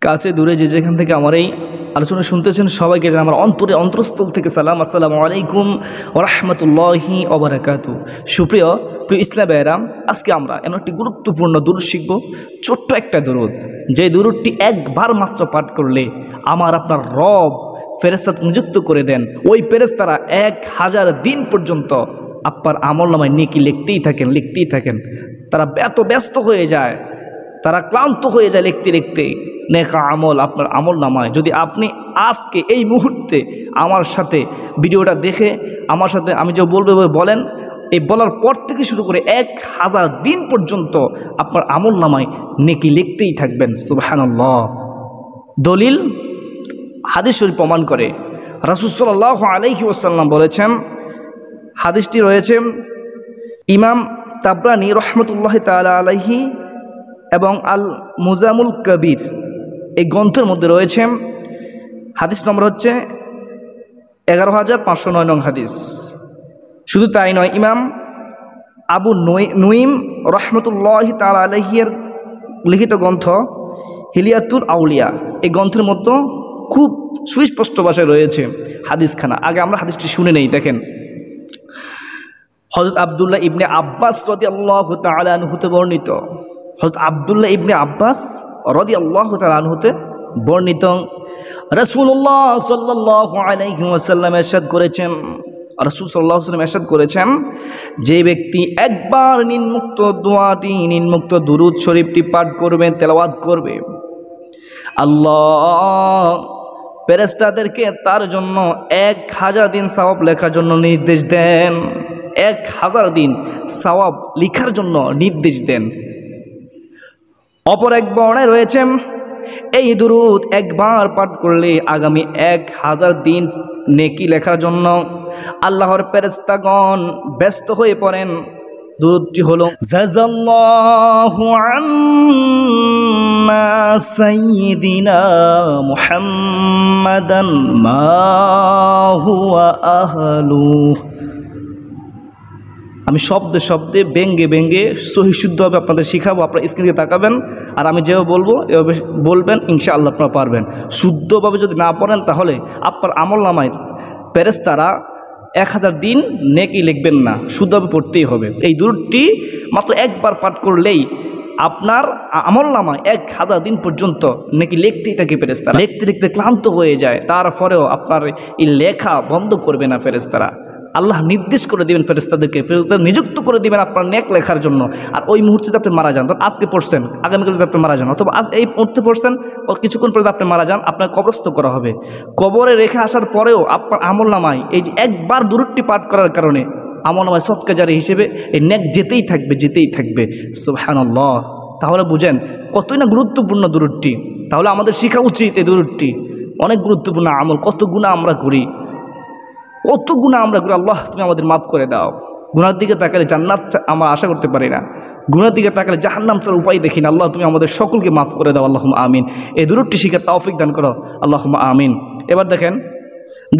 কাছে দূরে যে যেখান থেকে আমার এই আলোচনা শুনতেছেন সবাইকে জানাই আমার অন্তরস্থল থেকে সালাম। আসসালামু আলাইকুম ওয়া রাহমাতুল্লাহি ওয়া বারাকাতুহু। সুপ্রিয় ইসলাম ভাইয়েরা, আজকে আমরা এমন একটি গুরুত্বপূর্ণ দুরূদ শিখব। ছোট্ট একটা দুরূদ, যে দুরূদটি একবার মাত্র পাঠ করলে আমার আপনার রব ফেরেশতা নিযুক্ত করে দেন। ওই ফেরেশতারা 1000 দিন পর্যন্ত আপনার আমলনামায় নেকি লিখতেই থাকেন। তারা এত ব্যস্ত হয়ে যায়, তারা ক্লান্ত হয়ে যায় লিখতে লিখতে নেকা আমল আপনার আমল নামায়। যদি আপনি আজকে এই মুহূর্তে আমার সাথে ভিডিওটা দেখে আমার সাথে আমি যে বলবো বলেন, এই বলার পর থেকে শুরু করে 1000 দিন পর্যন্ত আপনার আমল নামায় নেকি লিখতেই থাকবেন। সুবহানাল্লাহ। দলিল হাদিস শরীফ প্রমাণ করে। রাসূল সাল্লাল্লাহু আলাইহি ওয়াসাল্লাম বলেছেন, হাদিসটি রয়েছে ইমাম তাবরানী রহমতুল্লাহ তাআলা আলাইহি এবং আল মুজামুল কবির এই গ্রন্থের মধ্যে রয়েছে। হাদিস নম্বর হচ্ছে 11509 নং হাদিস। শুধু তাই নয়, ইমাম আবু নুঈম রহমতুল্লাহ তাআলা আলাইহির লিখিত গ্রন্থ হিলিয়াতুল আউলিয়া এই গ্রন্থের মধ্যে খুব সুস্পষ্ট ভাষায় রয়েছে হাদিসখানা। আগে আমরা হাদিসটি শুনে নেই। দেখেন, হযরত আব্দুল্লাহ ইবনে আব্বাস রাদিয়াল্লাহু তাআলা আনহু হতে বর্ণিত। হযরত আব্দুল্লাহ ইবনে আব্বাস রাদিয়াল্লাহু তাআলা আনহু হতে বর্ণিত, রাসূলুল্লাহ সাল্লাল্লাহু আলাইহি ওয়াসাল্লাম ইরশাদ করেছেন, রাসূল সাল্লাল্লাহু আলাইহি ওয়াসাল্লাম ইরশাদ করেছেন, যে ব্যক্তি একবার নিম্নোক্ত দোয়াটি নিম্নোক্ত দুরূদ শরীফটি পাঠ করবে, তেলাওয়াত করবে, আল্লাহ ফেরেশতাদেরকে তার জন্য 1000 দিন সওয়াব লেখার জন্য নির্দেশ দেন। 1000 দিন সওয়াব লেখার জন্য নির্দেশ দেন। অপর এক বর্ণায় রয়েছে, এই দুরূদ একবার পাঠ করলে আগামী 1000 দিন নেকি লেখার জন্য আল্লাহর ফেরেশতাগণ ব্যস্ত হয়ে পড়েন। দুরূদটি হলো, জাযাল্লাহু আন্না সাইয়্যিদিনা মুহাম্মাদান মা হুয়া আহলুহু। আমি শব্দে ব্যঙ্গে সহি শুদ্ধভাবে আপনাদের শিখাবো। আপনারা স্ক্রিনে তাকাবেন আর আমি যেভাবে বলবো এভাবে বলবেন, ইনশাআল্লাহ আপনারা পারবেন। শুদ্ধভাবে যদি না পড়েন তাহলে আপনার আমলনামায় ফেরেশতারা 1000 দিন নেকি লিখবেন না, শুদ্ধভাবে পড়তেই হবে। এই দুরূদটি মাত্র একবার পাঠ করলেই আপনার আমলনামায় 1000 দিন পর্যন্ত নেকি লিখতেই থাকে ফেরেশতারা। লিখতে লিখতে ক্লান্ত হয়ে যায়, তারপরেও আপনার এই লেখা বন্ধ করবে না ফেরেশতারা। আল্লাহ নির্দেশ করে দিবেন ফেরেশতাদেরকে, ফেরেশতাদের নিযুক্ত করে দিবেন আপনার নেক লেখার জন্য। আর ওই মুহূর্তে আপনি মারা যান, তখন আজকে পড়ছেন, আগামীকাল আপনি মারা যান, অথবা আজ এই মুহূর্তে পড়ছেন, কিছুক্ষণ পরে আপনি মারা যান, আপনার কবরস্থ করা হবে। কবরে রেখে আসার পরেও আপনার আমলনামায় এই যে একবার দুরূদটি পাঠ করার কারণে আমলনামায় সদকা জারি হিসেবে এই নেক যেতেই থাকবে। সুবহানাল্লাহ। তাহলে বুঝেন কতই না গুরুত্বপূর্ণ দুরূদটি। তাহলে আমাদের শেখা উচিত এই দুরূদটি। অনেক গুরুত্বপূর্ণ আমল, কত গুনাহ আমরা করি। আল্লাহ তুমি আমাদের মাফ করে দাও। গুনার দিকে তাকালে জান্নাত আমরা আশা করতে পারি না, গুনার দিকে তাকালে জাহান্নাম ছাড়ার উপায় দেখি না। আল্লাহ তুমি আমাদের সকলকে মাফ করে দাও, আল্লাহুম্মা আমিন। এই দুরূদটি শিখার তৌফিক দান করো, আল্লাহুম্মা আমিন। এবার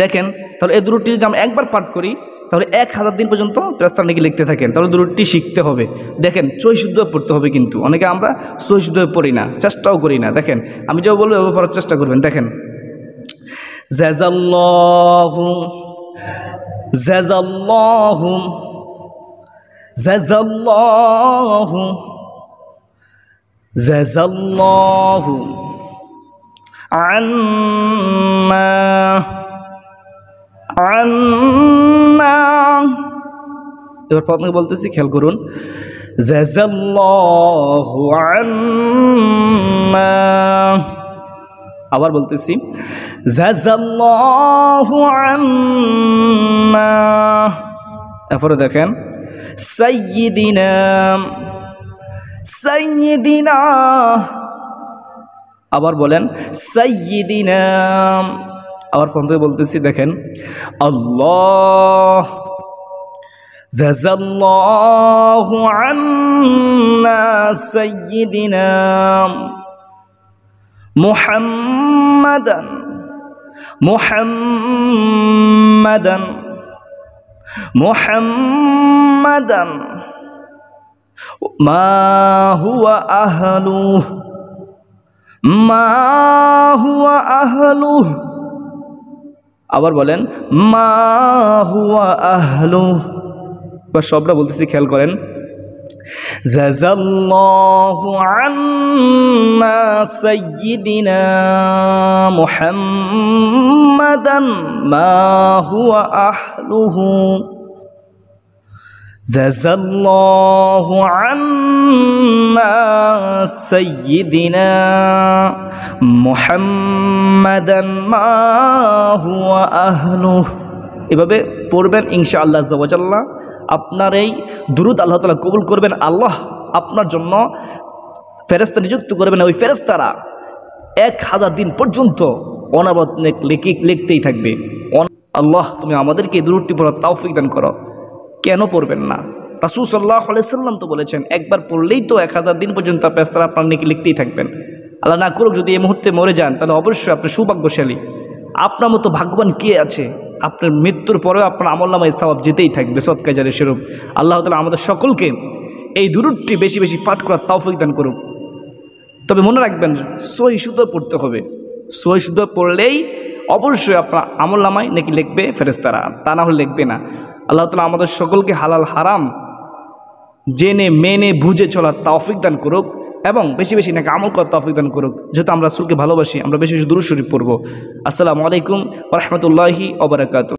দেখেন তাহলে এই দুরূদটি যদি আমরা একবার পাঠ করি তাহলে 1000 দিন পর্যন্ত ফেরেশতারা নাকি লিখতে থাকেন। তাহলে দুরূদটি শিখতে হবে। দেখেন, সহি শুদ্ধভাবে পড়তে হবে, কিন্তু অনেকে আমরা সহি শুদ্ধভাবে পড়ি না, চেষ্টাও করি না। দেখেন, আমি যা বলবো এভাবে পড়ার চেষ্টা করবেন। দেখেন, জাযাল্লাহু আন্না। এবার প্রথমে বলতেছি, খেয়াল করুন, জাযাল্লাহু আন্না। আবার বলতেছি, জাযাল্লাহু আন্না। এরপরে দেখেন, সাইয়্যিদিনা। আবার বলেন, সাইয়্যিদিনা। আবার প্রথমে বলতেছি, দেখেন, আল্লাহ জাযাল্লাহু আন্না সাইয়্যিদিনা মুহাম্মাদান মা হুয়া আহলুহু মা হুয়া আহলুহ, আবার বলেন মা হুয়া আহলুহ। এবার সবরা বলতেছি, খেয়াল করেন। জাযাল্লাহু আন্না সাইয়্যিদিনা মুহাম্মাদান মা হুয়া আহলুহু। জাযাল্লাহু আন্না সাইয়্যিদিনা মুহাম্মাদান মা হুয়া আহলুহু। এভাবে পড়বেন ইনশাআল্লাহ আযজা ওয়া জাল্লা। আপনার এই দুরূদ আল্লাহ তাআলা কবুল করবেন। আল্লাহ আপনার জন্য ফেরেশতা নিযুক্ত করবেন। ওই ফেরেশতারা 1000 দিন পর্যন্ত অনবরত লিখতেই থাকবে। আল্লাহ তুমি আমাদেরকে এই দুরূদটি পড়ার তৌফিক দান করো। কেন পড়বেন না? রাসূল সাল্লাল্লাহু আলাইহি সাল্লাম তো বলেছেন, একবার পড়লেই তো 1000 দিন পর্যন্ত ফেরেশতারা আপনার নেকি লিখতেই থাকবেন। আল্লাহ না করুক যদি এই মুহূর্তে মরে যান, তাহলে অবশ্যই আপনি সৌভাগ্যশালী। আপনার মতো ভাগ্যবান কে আছে? আপনার মৃত্যুর পরেও আপনার আমলনামায় সওয়াব যেতেই থাকবে, সদকা জারিয়া স্বরূপ। আল্লাহ তাআলা আমাদের সকলকে এই দুরূদটি বেশি বেশি পাঠ করার তৌফিক দান করুক। তবে মনে রাখবেন, সহি শুদ্ধ পড়তে হবে। সহি শুদ্ধ পড়লেই অবশ্যই আপনার আমলনামায় নাকি লিখবে ফেরেশতারা, তা না হলে লিখবে না। আল্লাহ তাআলা আমাদের সকলকে হালাল হারাম জেনে মেনে বুঝে চলার তৌফিক দান করুক এবং বেশি বেশি নাকি আমল করার তৌফিক দান করুক। যেহেতু আমরা রাসূলকে ভালোবাসি, আমরা বেশি বেশি দুরূদ শরীফ পড়ব। আসসালামু আলাইকুম ওয়া রাহমাতুল্লাহি ওয়া বারাকাতুহু।